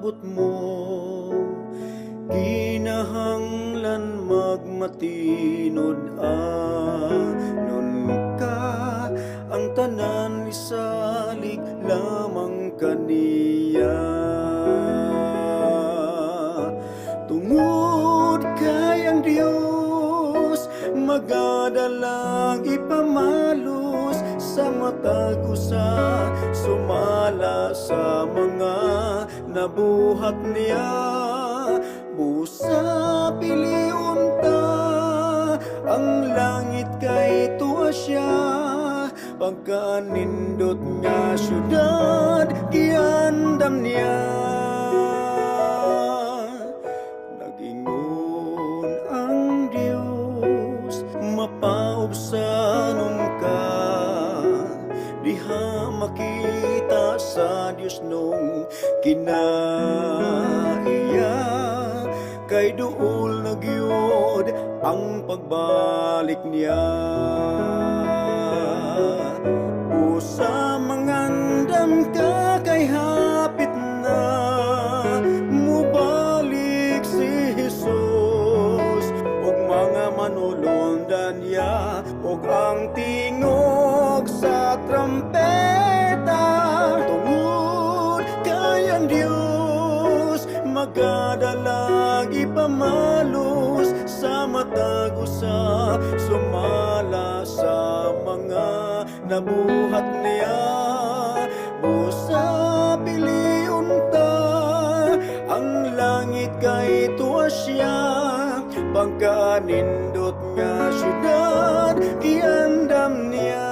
abot mo. Kinahanglan magmatinod anon ka, ang tanan isalig lamang kaniya. Tungod kay ang Dios magadalang ipamalos sa matag usa, sumala sa mga nabuhat niya. Busa piliun ta, ang langit kay tuwa siya, pagkanindot nga syudad giandam niya. Nagingon ang Dios mapaubsanon ka, diha makita sa Dios nung kinaiya. Kay duol na gyud ang pagbalik niya. Usa mangandam ka kay hapit na mubalik si Jesus, ug mga manulundan niya, ug ang tingog sa trumpeta. Tungod kay ang Dios magadalag ipamalos sa matag usa, sumala sa mga nabuhat niya. Busa piliun ta, ang langit kay tuwa siya, pagkanindot nga syudad giandam niya.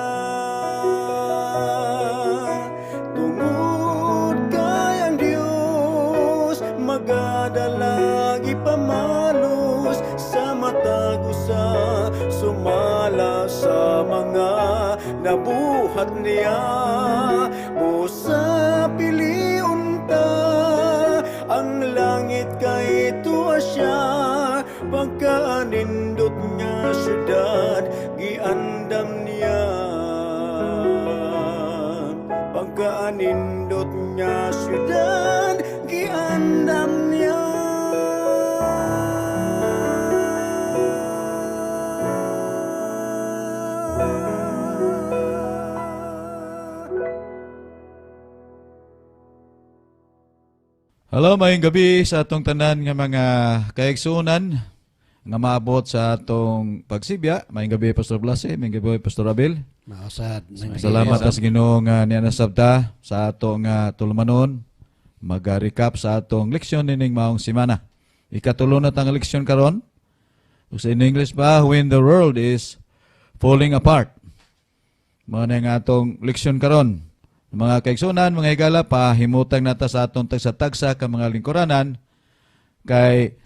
Magadalag ipamalos sa matag usa, sumala sa mga nabuhat niya. Busa piliun ta, ang langit kay tuwa siya, pagkanindot nga syudad giandam niya. Pagkanindot nga syudad giandam niya. Hello, mayong gabi sa atong tanan nga mga kaigsunan nga maabot sa atong pagsibya. Mayong gabi Pastor Blase, mayong gabi Pastor Abel. Mausad. Salamat sa Ginoo nga nianasab ta sa atong tulumanon. Mag-recap sa atong leksyon nining maong semana. Ikatulo na tang leksyon karon. Ug sa English pa, when the world is falling apart. Mao na nga atong leksyon karon. Mga kaigsunan, mga higala, pahimutang nata sa atong tagsa-tagsa ka mga lingkuranan kay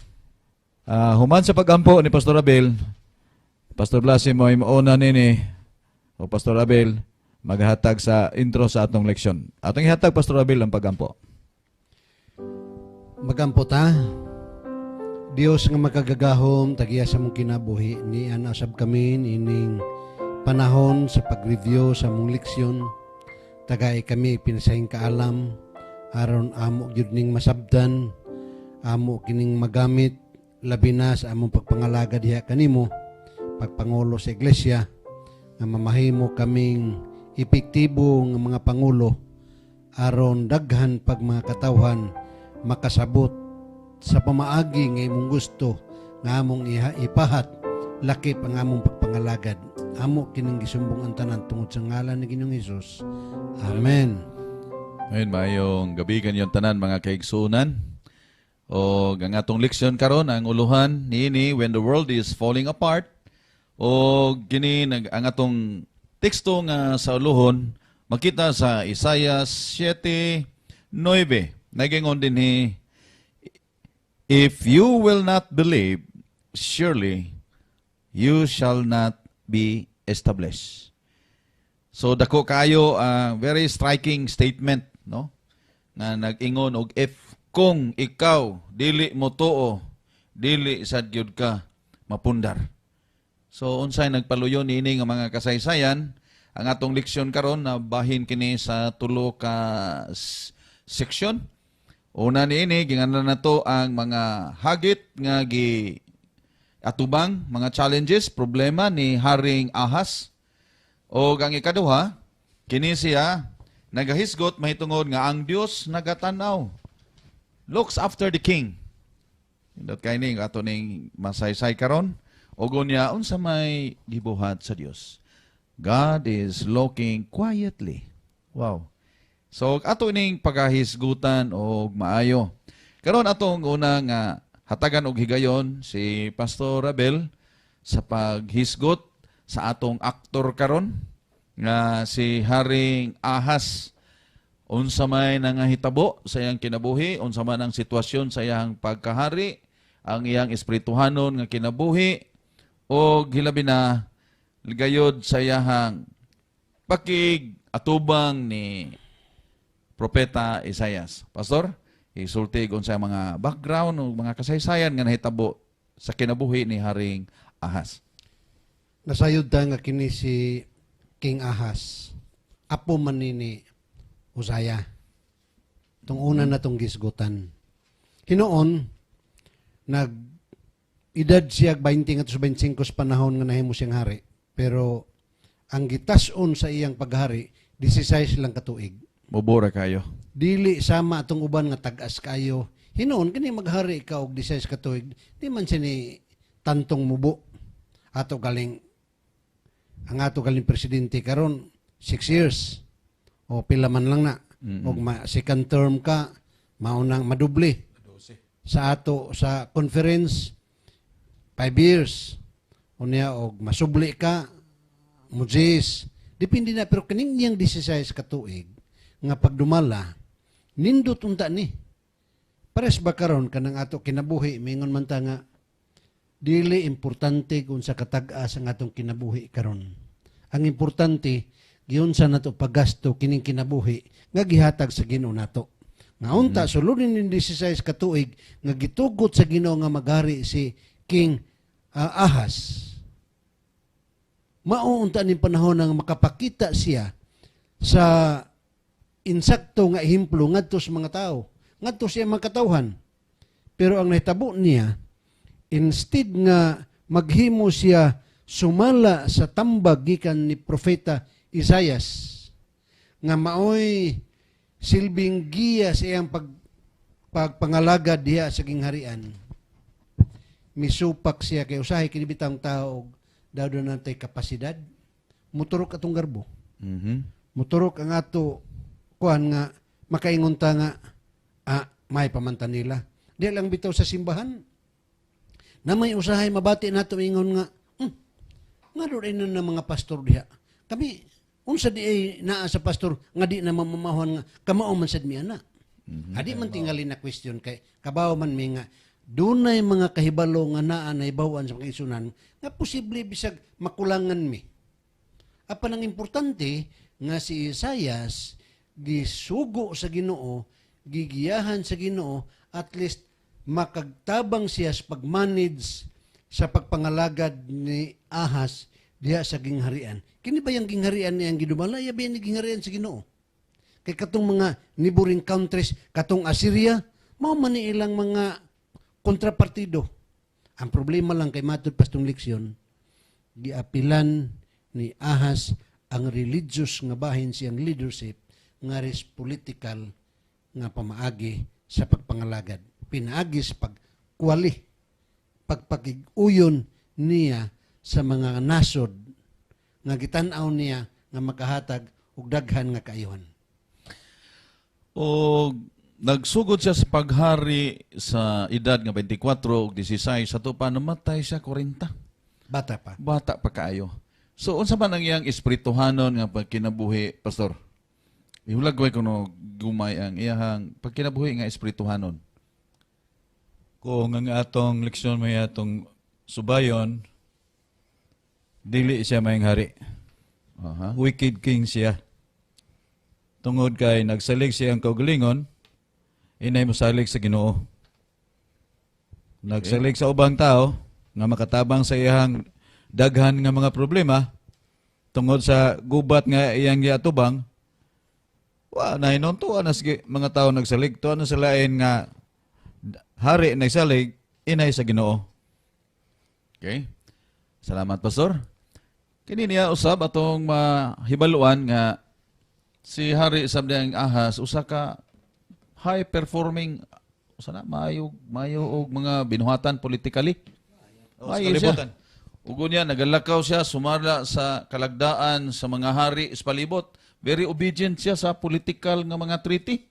human sa pagampo ni Pastor Abel, Pastor Blasi mo imauna nini o Pastor Abel maghatag sa intro sa atong leksyon. Atong ihatag Pastor Abel ang pagampo. Magampo ta. Dios nga magagagahom tagiya sa mong kinabuhi ni anasab kami ining panahon sa pag-review sa mong leksyon. Tagay kami pinasahing kaalam aron amo gyud ning masabdan, amo kining magamit labi na sa among pagpangalaga diha kanimo, pagpangulo sa iglesia, nga mamahimo kaming epektibo nga mga pangulo aron daghan pag mga katawhan makasabot sa pamaagi nga imong gusto nga among ipahat lakip ang among pagpangalagad. Amo kining gisumbong ang tanan tungod sa ngalan ni Ginoong Hesus. Amen. Ngayon, mayong gabi kanyang tanan mga kaigsunan. O ang atong leksyon karon ang uluhan niini when the world is falling apart. O gini ang atong teksto nga sa uluhon makita sa Isaiah 7:9. Nagingon din ni, if you will not believe, surely you shall not be established. So dako kayo very striking statement, no? Na nag-ingon og if kung ikaw dili mo tuo, dili sad gyud ka mapundar. So unsay nagpaluyon niini nga mga kasaysayan, ang atong leksyon karon na bahin kini sa tulo ka seksyon. Una niini ginganlan nato ang mga hagit nga gi atubang, mga challenges, problema ni Haring Ahas. O ang ikaduha, kini siya nagahisgot mahitungod nga ang Dios nagatanaw. Looks after the king. Indot kay ning ato ning masaysay karon. Ogo niya unsa may gibuhat sa Dios. God is looking quietly. Wow. So ato ning pagahisgutan og maayo. Karon atong unang hatagan og higayon si Pastor Abel sa paghisgot sa atong aktor karon nga si Haring Ahas. Unsa may nangahitabo sa iyang kinabuhi, unsa man ang sitwasyon sa iyang pagkahari, ang iyang espirituhanon nga kinabuhi o hilabi na ligayod sa iyang pakig atubang ni Propeta Isaias. Pastor, isulti unsa mga background o mga kasaysayan nga nahitabo sa kinabuhi ni Haring Ahas. Nasayod ta nga kini si King Ahas. Apo man ni Uzziah. Itong una na itong gisgutan. Hinoon, edad siya 20 at 25 sa panahon nga nahimo siyang hari. Pero ang gitason sa iyang paghari, 16 lang katuig. Mubura kayo. Dili sama atong uban nga tag-as kayo. Hinoon, kini maghari ka og 16 katuig, di man siya ni tantong mubo. Ato galing, ang ato galing presidente karon 6 years. O pila man lang na. Og second term ka, maunang madubli. Sa ato, sa conference, 5 years. O niya, og masubli ka, mujis. Depende na, pero kaning niyang 16 katuig, nga pagdumala, nindot unta ni. Pares ba karon kanang ato kinabuhi, mingon man ta nga, dili importante kung sa katag-as ang atong kinabuhi karon. Ang importante, giyon sa nato paggasto kining kinabuhi nga gihatag sa Ginoo nato. Nga unta sulodin ning 16 katuig nga gitugot sa Ginoo nga maghari si King Ahas. Mao unta ning panahon nga makapakita siya sa insakto nga ehemplo ngadto sa mga tao, ngadto siya mga katawhan. Pero ang nahitabo niya, instead nga maghimo siya sumala sa tambag gikan ni Propeta Isaias, nga maoy silbing giya sa iyang pagpangalagad diha sa gingharian. Misupak siya kay usahay kini bitang tao daw do natay kapasidad. Muturok atong garbo. Muturok ang ato kuan nga makaingon ta nga may pamantan nila. Di lang bitaw sa simbahan. Na may usahay mabati nato ingon nga nga doon na mga pastor diha. Kami unsa di ay naa sa pastor nga di na mamamahon nga kamao man sad mi ana. Adi man tingali na question kay kabaw man mi nga dunay mga kahibalo nga naa na ibawan sa kaisunan nga posible bisag makulangan mi. Apan ang importante nga si Isaias gisugo sa Ginoo, gigiyahan sa Ginoo, at least makagtabang siya sa pagmanage sa pagpangalagad ni Ahas diha sa gingharian. Kini ba yung gingharian niyang gidumala? Yabi ni gingharian sa Ginoo. Kay katong mga neighboring countries, katong Assyria, mao man ni ilang mga kontrapartido. Ang problema lang kay matud pastong leksyon, giapilan ni Ahas ang religious nga bahin siyang leadership nga res political nga pamaagi sa pagpangalagad. Pinaagi sa pagkwali, pagpakiguyon niya sa mga nasod nga gitan-aw niya nga makahatag og daghan nga kaayohan. O nagsugod siya sa paghari sa edad nga 24 ug 16 sa to pa namatay siya 40. Bata pa. Bata pa kaayo. So unsa man ang iyang espirituhanon nga pagkinabuhi, pastor? Ihulag way kuno gumay ang iyang pagkinabuhi nga espirituhanon. Kung ang atong leksyon may atong subayon, dili siya mayang hari. Wicked king siya. Tungod kay nagsalig siya ang kaugalingon, inay mo salig sa Ginoo. Nagsalig sa ubang tao, nga makatabang sa iyang daghan nga mga problema, tungod sa gubat nga iyang giatubang, Wa na hinuntuan na sige mga tao nagsalig to ano sila nga hari nagsalig inay sa Ginoo. Okay? Salamat pastor. Kini niya usab atong mahibaluan nga si Hari Sabdang Ahas usa ka high performing sana mayo og mga binuhatan politically. Mayo siya. Ug niya nagalakaw siya sumala sa kalagdaan sa mga hari sa palibot. Very obedient siya sa political nga mga treaty.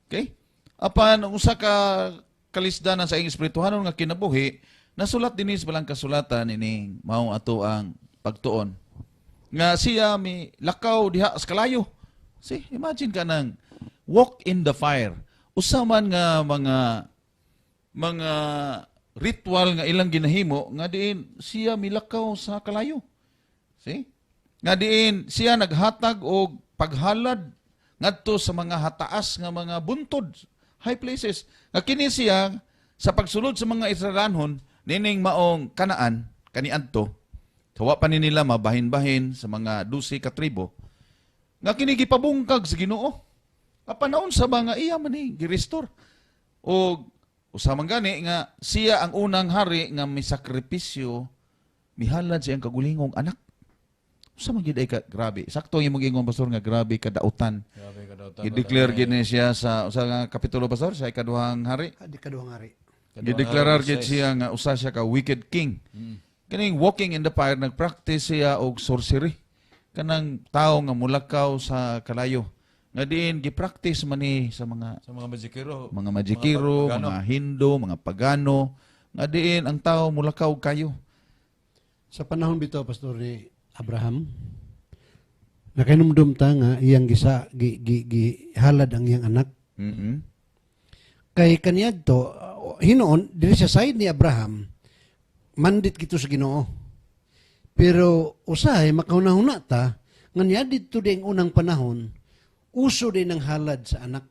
Okay? Apan ang usa ka kalisdanan sa iyang espirituhanon nga kinabuhi, nasulat dinis balang kasulatan ining mao ato ang pagtuon. Nga siya mi lakaw diha sa kalayo. See, imagine ka nang walk in the fire. Usa man nga mga ritual nga ilang ginahimo nga diin siya milakaw sa kalayo. See? Nga diin siya naghatag og paghalad ngadto sa mga hataas nga mga buntod, high places. Nga kini siya sa pagsulod sa mga Israelanhon nining maong Kanaan kaniadto. Tawa pa ni nila mabahin-bahin sa mga 12 ka tribo. Nga kini gipabungkag sa Ginoo. Kapanaon sa mga iya man ni gi-restore. O usamang gani nga siya ang unang hari nga may sakripisyo mihalad sa iyang kagulingong anak. Usa man gid ay ka grabe. Sakto imong ingon pastor nga grabe kadautan. Grabe ka daw. I-declare gid ni siya sa usa nga kapitulo pastor sa ikaduhang hari. Di kaduhang hari. Gideklarar gid siya nga usa siya ka wicked king. Kaning walking in the fire nagpractice siya og sorcery. Kanang tawo nga mulakaw sa kalayo. Nga diin gi-practice man ni sa mga magikiro. mga magikiro, mga Hindu, mga pagano. Nga diin ang tawo mulakaw kayo. Sa panahon bitaw pastor ni Abraham, nakinumdum ta nga iyang halad ang iyang anak. Kay kaniadto hinoon diri sa side ni Abraham mandit kito sa Ginoo. Pero usahay makauna-una ta nga niya dito ding unang panahon uso din ang halad sa anak.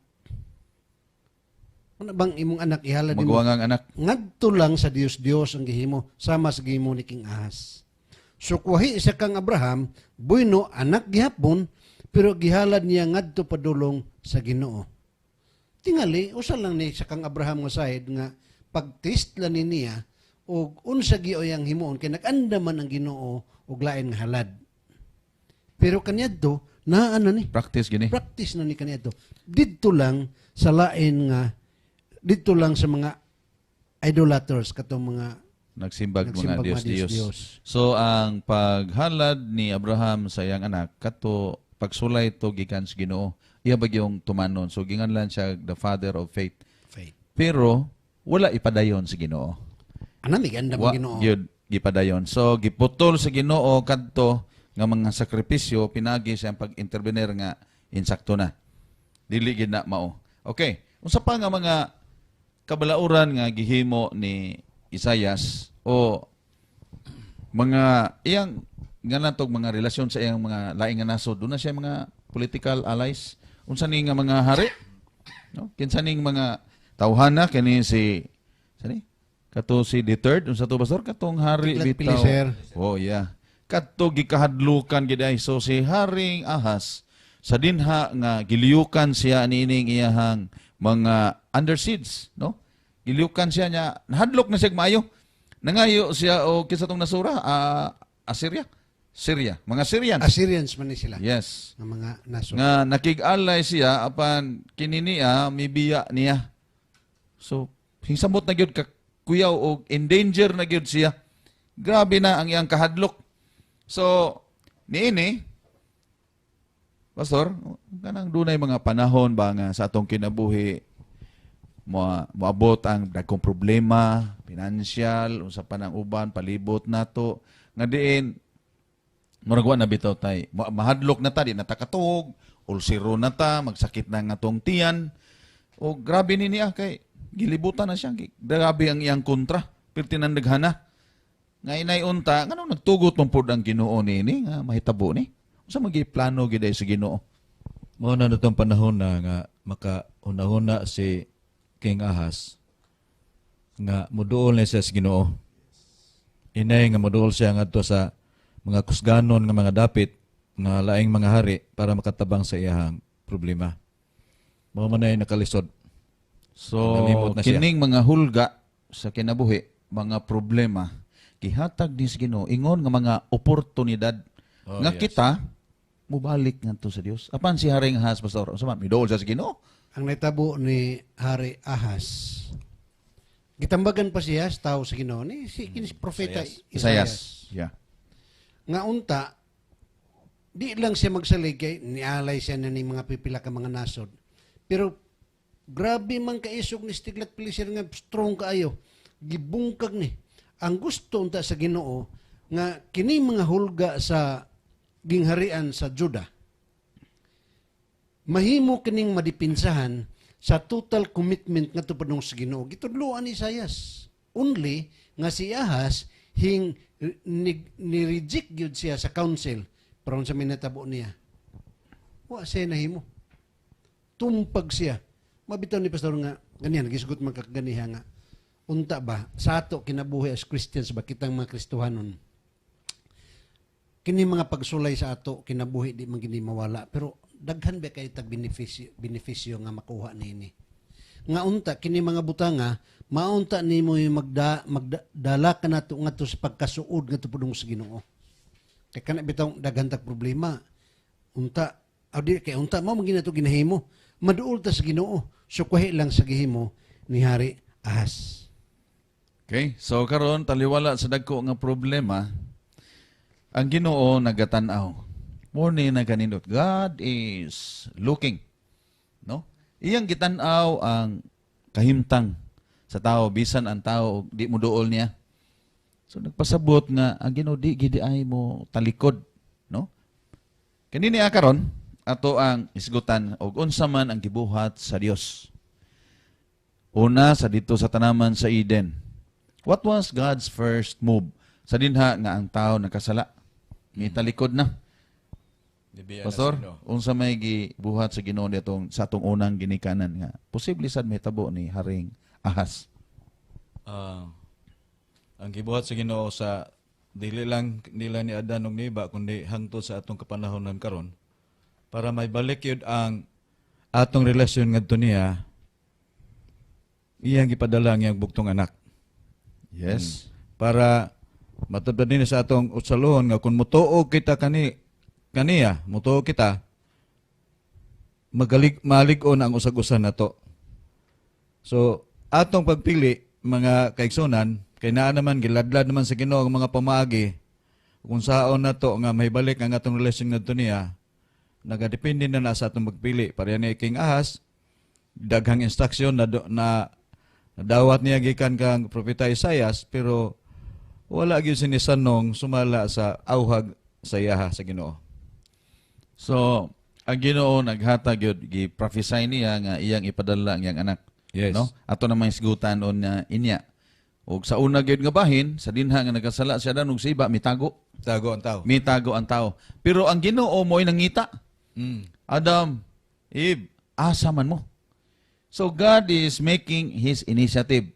Ano bang imong anak ihalad nimo? Magwangang anak. Ngadto lang sa Dios ang gihimo sama sa gihimo ni King Ahas. So kuhi isa kang Abraham, bueno anak gihapon pero gihalad niya ngadto padulong sa Ginoo. Tingali usa lang ni sa kang Abraham nga side nga pagtest lang niya og unsa gioy ang himuon kay nag-anda man ang Ginoo og lain nga halad. Pero kaniadto na ano ni Practice gini. practice na ni kaniadto. Didto lang sa lain nga didto lang sa mga idolaters katong mga Nagsimbag mga nagsimbag Diyos-Diyos. So ang paghalad ni Abraham sa iyang anak kato pagsulay to gikan sa Ginoo. Iya bagyong tumanon. So ginganlan siya the father of faith. faith. Pero wala ipadayon sa Ginoo. Anami ganda mo Ginoo. Gyud gipadayon. So giputol sa Ginoo kadto nga mga sakripisyo pinagi siyang pag-intervenir nga insakto na. Dili gid na mao. Okay. Unsa pa nga mga kabalauran nga gihimo ni Isaias o mga iyang nga natog mga relasyon sa iyang mga laing nga nasod. Doon na siya mga political allies. Unsa ni nga mga hari? No? Kinsa ning mga tawhana kani si sani? Kato si the third, unsa to pastor? Katong hari bitaw. Tiglat-Pileser. Oh, yeah. Kato gikahadlukan gid ay so si Haring Ahas sa dinha nga giliyukan siya nining iyahang mga underseeds, no? Giliyukan siya niya, nahadlok na siya maayo. Nangayo siya o kinsa tong nasura, Assyria, Syria, mga Syrians. Assyrians man ni sila. Yes. Nga mga naso. Nga nakig-alay siya apan kini niya mibiya niya. So hinsabot na gyud ka kuyaw og endanger na gyud siya. Grabe na ang iyang kahadlok. So niini pastor, kanang dunay mga panahon ba nga sa atong kinabuhi moabot ang dagkong problema, financial, unsa pa nang uban palibot nato nga diin murag wa na bitaw tay mahadlok na ta di na ta katog, ulsero na ta, magsakit na nga tong tiyan. O grabe ni niya kay gilibutan na siya. Grabe ang iyang kontra, perti nang daghana. Nga inay unta, ngano nagtugot man pud ang Ginoo nini nga mahitabo ni. Unsa magiplano gid sa Ginoo? Mao na natong panahon na nga makauna-una si King Ahas nga moduol na siya sa Ginoo. Inay nga moduol siya ngadto sa mga kusganon nga mga dapit nga laing mga hari para makatabang sa iyahang problema. Mga manay nakalisod. So, Nalimot na siya. kining mga hulga sa kinabuhi, mga problema, gihatag ni sa Ginoo ingon nga mga oportunidad Oh, nga yes. kita mubalik ngadto sa Dios. Apan si Haring Ahas, Pastor, sa midool sa Ginoo. Ang naitabo ni Hari Ahas, gitambagan pa siya sa tao sa Ginoo ni si kinis propeta Isayas. Yeah. Nga unta, di lang siya magsalig kay nialay siya na ni mga pipila ka mga nasod. Pero grabe man kaisog ni Stiglat Pileser nga strong kaayo. Gibungkag ni. Ang gusto unta sa Ginoo nga kini mga hulga sa gingharian sa Juda, mahimo kining madipinsahan sa total commitment nga tupadong sa Ginoo. Gitudloan ni Isayas. Only nga si Ahas ni-reject yun siya sa council. Pero sa minatabo niya, wa siya nahimo. Tumpag siya. Mabitaw ni Pastor nga, ganyan, gisgot man kaganiha nga. Unta ba, sa ato kinabuhi as Christians ba, kitang mga Kristohanon, kini mga pagsulay sa ato, kinabuhi di man gini mawala. Pero daghan ba kayo tag benepisyo nga makuha nini. Nga unta, kini mga butanga, maunta ni mo yung magdala ka na nga to sa pagkasuod nga to pudong sa Ginoo. Kaya ka na bitang daghan tag problema. Unta, kaya unta mo magina to ginahimo. Maduol ta sa Ginoo. Sukwahi lang sa gihimo ni Hari Ahas. Okay? So karon taliwala sa dagko nga problema, ang Ginoo nagatan-aw. Mo ni naganindot. God is looking. No? Iyang gitan-aw ang kahimtang sa tao, bisan ang tao di mo duol niya. So nagpasabot nga ang Ginoo di gid ay mo talikod, no? Kanini karon ato ang isgutan og unsa man ang gibuhat sa Dios. Una sa dito sa tanaman sa Eden. What was God's first move? Sa dinha nga ang tao nakasala. May talikod na. Pastor, unsa may gibuhat sa Ginoo ditong sa atong unang ginikanan nga posible sad may tabo ni Haring Ahas. Ang gibuhat sa Ginoo sa dili lang nila ni Adan ug ni Eva kundi hangtod sa atong kapanahonan karon para may balik yun ang atong relasyon ngadto niya, iyang gipadala ang iyang bugtong anak. Yes. Para matupad din sa atong utsalohon nga kung mutuog kita kaniya, mutuog kita, malig-on ang usag-usan nato. So, atong pagpili, mga kaigsunan, kay naa naman, giladlad naman sa Ginoo ang mga pamaagi, kung saon na to nga may balik ang atong relasyon ngadto niya, nagadepende na sa atong magpili. Pareha ni King Ahas, daghang instruksyon na dawat niya gikan kang propeta Isayas, pero wala gyud sinisanong sumala sa awhag sa yaha sa Ginoo. So, ang Ginoo naghatag gyud gi-prophesy niya nga iyang ipadala ang iyang anak. Yes. No? Ato namang isgutan on inya. Ug sa una gyud nga bahin, sa dinha nga nagkasala siya danog sa iba mitago. Tago ang tao. Mitago ang tao. Pero ang Ginoo mo'y nangita. Adam, Eve, asa man mo. So God is making His initiative.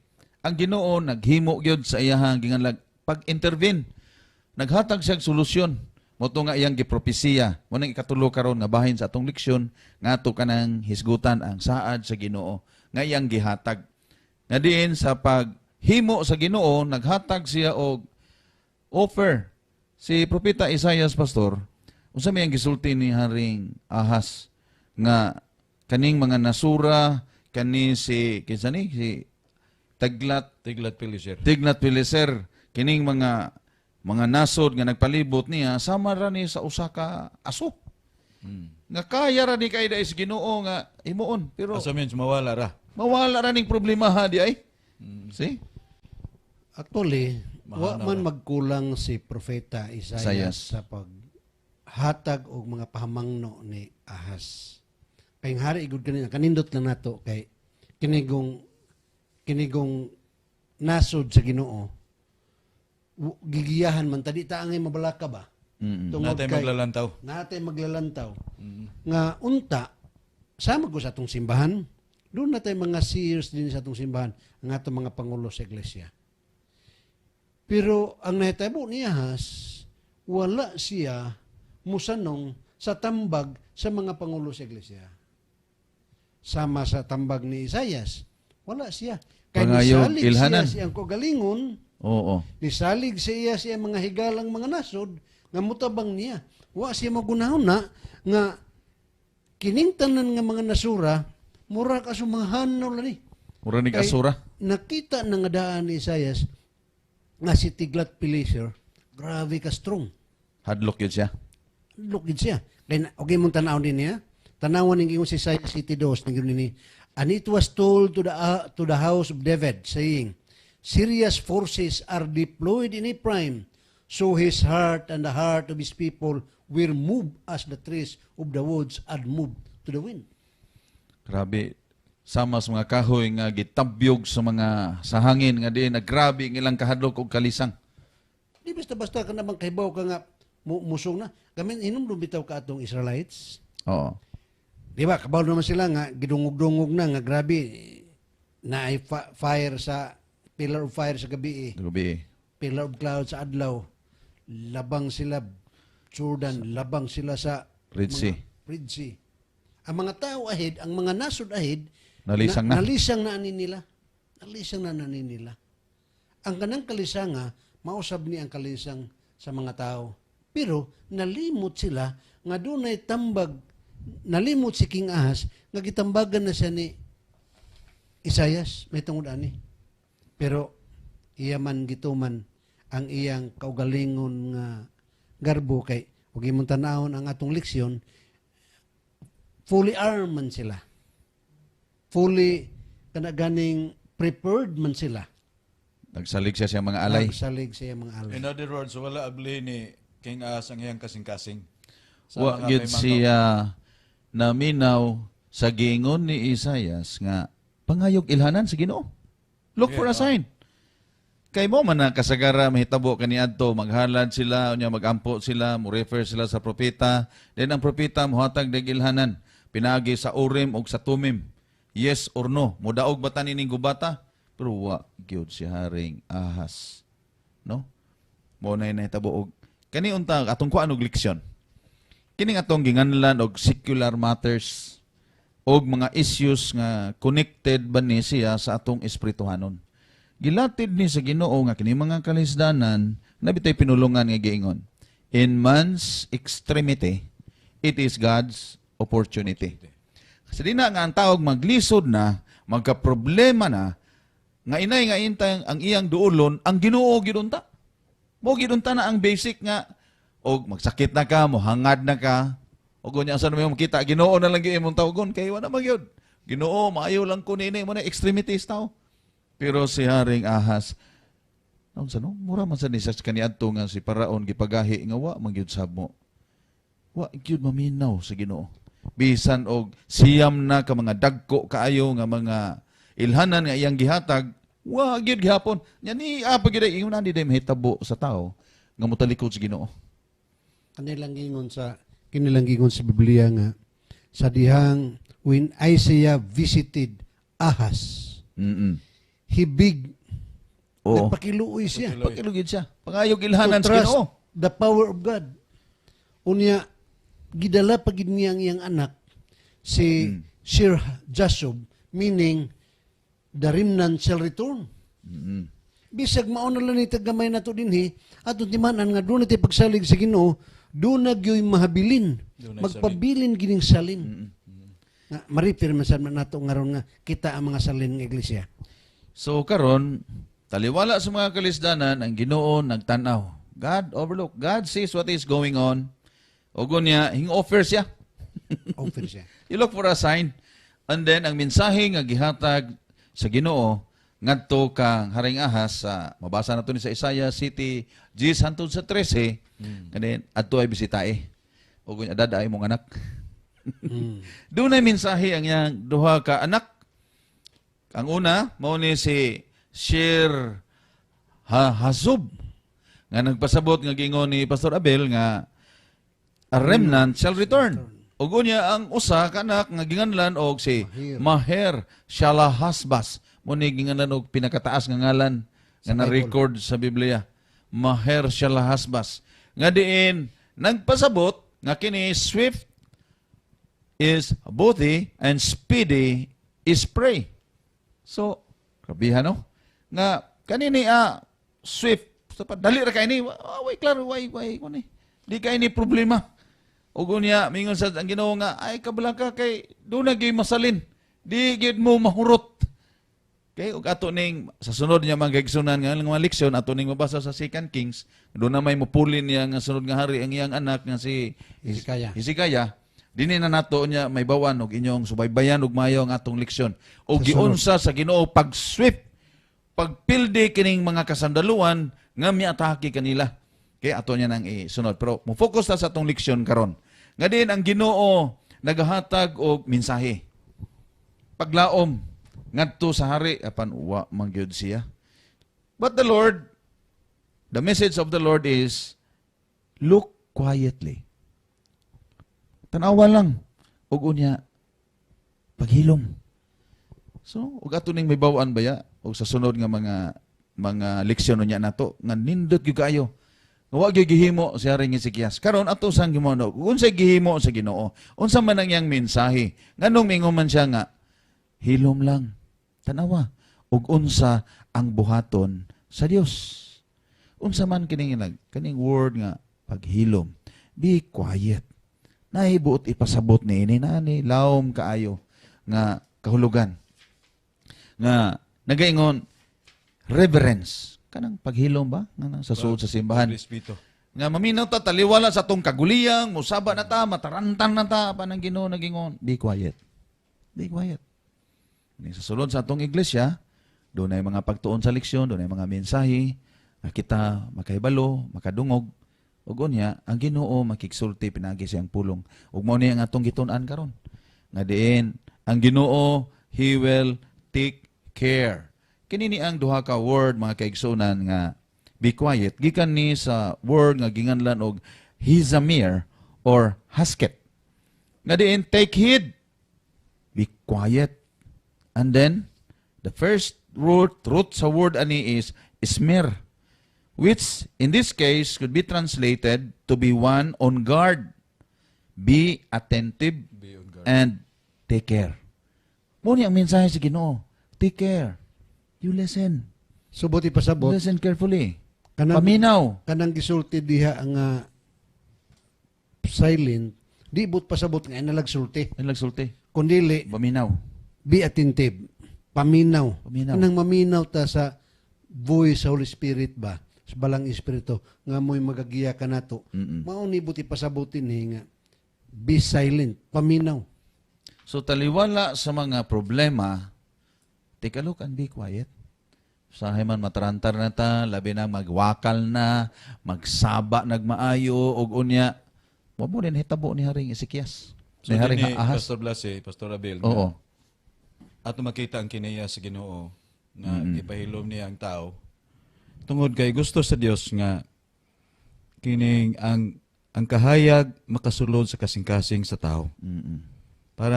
Ang Ginoo naghimo gyud sa iyahang ginganlag pag-intervene. Naghatag siya solusyon. Moto nga iyang gipropesiya. Mo nang ikatulo karon nga bahin sa atong leksyon ngadto kanang hisgutan ang saad sa Ginoo nga iyang gihatag. Nga diin sa paghimo sa Ginoo naghatag siya og offer. Si propeta Isayas, Pastor, unsa may ang gisulti ni Haring Ahas nga kaning mga nasura kani si Tiglat Pileser kining mga nasod nga nagpalibot niya sama ra ni sa usa ka aso. Nga kaya ra ni kay dai sa Ginoo nga himuon pero Asa means mawala ra. mawala ra ning problema ha di ay. See? Actually, wa Mahanaw man magkulang si Propeta Isayas sa paghatag og mga pahamangno ni Ahas. Kay hari igud kanina kanindot lang nato kay kinigong nasod sa Ginoo. Gigiyahan man tadi ta angay mabalaka ba? Tungod Natay kay- maglalantaw. Natay maglalantaw. Nga unta sama ko sa atong simbahan. Doon na tayo mga seers din sa atong simbahan ang atong mga pangulo sa iglesia. Pero ang nahitabo ni Ahas, wala siya musanong sa tambag sa mga pangulo sa iglesia. sama sa tambag ni Isayas. Wala siya. Kaya Pangayog nisalig ilhanan. siya siyang kagalingon, Oo. nisalig siya mga higalang mga nasod, nga mutabang niya. Wa siya magunahon na, nga kining tanan nga mga nasura, mura ka sumahan na ni. Mura ni Kay kasura. nakita na nga daan ni Isayas, nga si Tiglat-Pileser, grabe ka strong. Hadlok yun siya. Lukid siya. Kaya, okay mong tanaw din niya. Tanawan ng iyong si Isaiah City 2, ng ni. And it was told to the house of David, saying, Syria's forces are deployed in Ephraim, so his heart and the heart of his people were moved as the trees of the woods are moved to the wind. Grabe. Sama sa mga kahoy nga gitabyog sa hangin nga di nagrabe ang ilang kahadlok og kalisang. Di basta-basta ka namang kahibaw ka nga musong na. Gamin, hinumdum bitaw ka atong Israelites. Oo. Di ba, kabaw naman sila nga, gidungog-dungog na, nga grabe, na fire sa, pillar of fire sa gabi Grabe. pillar of cloud sa adlaw, labang sila Jordan, labang sila sa Red Sea. Red Sea. Ang mga tao ahead, ang mga nasod ahead, Nalisang na. nalisang na ani nila. Nalisang na ani nila. Ang kanang kalisang nga, mausab ni ang kalisang sa mga tao. Pero nalimot sila nga dunay tambag, nalimot si King Ahaz nga gitambagan na siya ni Isayas, may tungod ani. Pero iya man gituman ang iyang kaugalingon nga garbo kay ug imong tan-awon ang atong leksyon, fully armed man sila. Fully kanaganing prepared man sila. Nagsalig siya sa mga alay. Nagsalig siya mga alay. In other words, wala abli ni King Ahaz ang iyang kasing-kasing. Sa Wa mga gid may siya naminaw sa gingon ni Isayas nga pangayog ilhanan sa Ginoo. Look for a sign. Kay mo man na kasagara mahitabo kaniadto maghalad sila unya magampo sila, mo refer sila sa propeta, then ang propeta mohatag dag ilhanan pinagi sa Urim ug sa Tumim. Yes or no, modaog ba ta nining gubata? Pero wa gyud si Haring Ahas. No? Mo na nahitabo og kani unta atong kuan og leksyon. Kining atong ginganlan og secular matters og mga issues nga connected ba ni siya sa atong espirituhanon. Gilatid ni sa Ginoo nga kini mga kalisdanan nabitay pinulungan nga giingon. In man's extremity, it is God's opportunity. Kasi di na nga ang tawag maglisod na, magkaproblema na, nga inay nga intay ang iyang duolon, ang Ginoo gidunta. Mo gidunta na ang basic nga og magsakit na ka, mohangad na ka, o gunya sa naman makita, Ginoo na lang yung imong tawagon, kaya wala magyod. Ginoo, maayo lang ko nini mo na extremities tao. Pero si Haring Ahas, naon sa no? Mura man sa nisas kaniadto nga si Paraon gipagahi nga wa magyud sabmo. Wa gyud maminaw sa Ginoo. Bisan og siyam na ka mga dagko kaayo nga mga ilhanan nga iyang gihatag, wa gyud gihapon. Nya ni apa gyud ay ingon ni day mahitabo sa tao nga motalikod sa Ginoo. Kanilang gingon sa Biblia nga sa dihang when Isaiah visited Ahaz, he big Oo. nagpakiluoy siya. Pagilugid siya. Pangayog ilhanan To sa trust Ginoo. the power of God. Unya, gidala pagid niya ang iyang anak, si Shir Jashub, meaning, the remnant shall return. Bisag mauna lang ni tagamay na to dinhi, atong timanan nga doon natin pagsalig sa Ginoo, doon nagyoy mahabilin, magpabilin gining salin. Nga, maripir man sa nato nga ron nga kita ang mga salin ng iglesia. So karon taliwala sa mga kalisdanan ang Ginoo nagtan-aw. God overlook. God sees what is going on. O gunya hing-offer siya. Offer siya. You look for a sign. And then ang mensahe nga gihatag sa Ginoo ngadto kang Haring Ahas sa mabasa nato ni sa Isaiah City 10 hangtod sa 13. Kanin adto ay bisitae. O gunya daday mong anak. Doon ay mensahe ang iyang duha ka anak. Ang una, mao ni si Shir Hazub nga nagpasabot nga gingon ni Pastor Abel nga a remnant shall return. Ug unya ang usa ka anak nga ginganlan og si Maher Shalahasbas. Mo ni ginganlan og pinakataas nga ngalan nga na-record sa Biblia. Maher Shalahasbas. Nga diin nagpasabot nga kini swift is body and speedy is prey. So, kabihan no? Nga, kanini swift. So, dali ra kay ni, way klaro, way, kuni. Di kay ni problema. Ugo niya, mingon sa ang Ginoo nga, ay kabala ka kay, doon na gyud masalin. Di gyud mo mahurot. Kay ug ato ning sa sunod niya mga igsunan nga mga leksyon ato ning mabasa sa 2 Kings, doon na may mupulin niya nga sunod nga hari ang iyang anak nga si Hezekiah. Dini na nato niya may bawan og inyong subaybayan ug mayo ang atong leksyon. O giunsa sa Ginoo pag swift, pagpildi kining mga kasandaluan nga miatake kanila. Kay ato niya nang isunod. Pero mo focus ta sa atong leksyon karon. Nga din ang Ginoo nagahatag og mensahe. Paglaom ngadto sa hari apan wa mangyud siya. But the message of the Lord is look quietly. Tanawa lang ug unya paghilom. So ug ato ning may bawaan baya ug sa sunod nga mga leksyon niya nato nga nindot gyud kayo. Wa gyud gihimo si Haring Hezekias. Karon ato sang Ginoo, unsay gihimo sa Ginoo? Unsa man ang iyang mensahe? Nganong mingon man siya nga hilom lang. Tanawa ug unsa ang buhaton sa Dios. Unsa man kining word nga paghilom. Be quiet. Nahibuot ipasabot ni nani lawom kaayo nga kahulugan. Nga nagaingon reverence kanang paghilom ba nga sa suod sa simbahan. Respeto. Nga maminaw ta taliwala sa tong kaguliyang, musaba na ta, matarantan na ta panang Ginoo nagingon. Be quiet. Be quiet. Sa sulod sa atong iglesia, doon ay mga pagtuon sa leksyon, doon ay mga mensahe, na kita makahibalo, makadungog, ug unya ang Ginoo makigsulti pinagi siyang pulong. Ug mao ni ang atong gitun-an karon. Nga diin ang Ginoo, He will take care. Kini ni ang duha ka word mga kaigsunan nga be quiet. Gikan ni sa word nga ginganlan og hizamir or hasket. Nga diin take heed. Be quiet. And then, the first root sa word ani is ismir, which in this case could be translated to be one on guard. Be attentive and take care. Muna ang mensahe sa Ginoo. Take care. You listen. Subot ipasabot. Listen carefully. Kanang, Paminaw. kanang gisulti diha ang silent, di but pasabot nga inalagsulti. Ang nagsulti. Kundili, Paminaw. be attentive. Paminaw. Paminaw. Kanang maminaw ta sa voice sa Holy Spirit ba? Sa balang Espiritu. Nga mo'y magagiya ka nato. Mao ni buti pasabutin nga be silent. Paminaw. So taliwala sa mga problema, take a look and be quiet. Sahay man matarantar na ta, labi na magwakal na, magsaba nagmaayo, og unya, wa mo din hitabo ni Haring Hezekias. So Ni Haring ni Ahas. Pastor Blase, Pastor Abel, Oo. ato makita ang kinaya sa Ginoo nga ipahilom niya ang tao. Tungod kay gusto sa Dios nga kining ang kahayag makasulod sa kasing-kasing sa tao. Para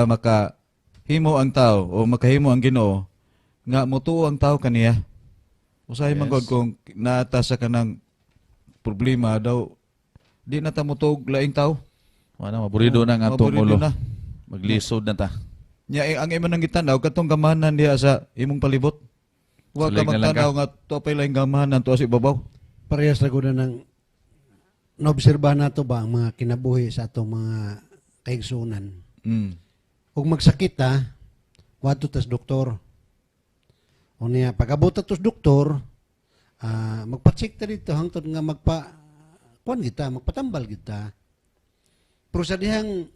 makahimo ang tao o makahimo ang Ginoo nga motuo ang tao kaniya. Usahay man gud kung naata sa kanang problema daw di na ta motug laing tao. Wala maburido na nga atong Maburido ulo. na. Maglisod na ta. Nya ang imo nang gitanaw katong gamahanan diha sa imong palibot. Wa ka Sulig na lang magtanaw nga to pay laing gamahanan to sa ibabaw. Parehas na ko na ng naobserbahan nato ba ang mga kinabuhi sa atong mga kaigsunan. Kung magsakit ta, wato tas doktor. O niya, pag-abot tos doktor, magpa-check ta dito hangtod nga magpatambal kita. Pero sa dihang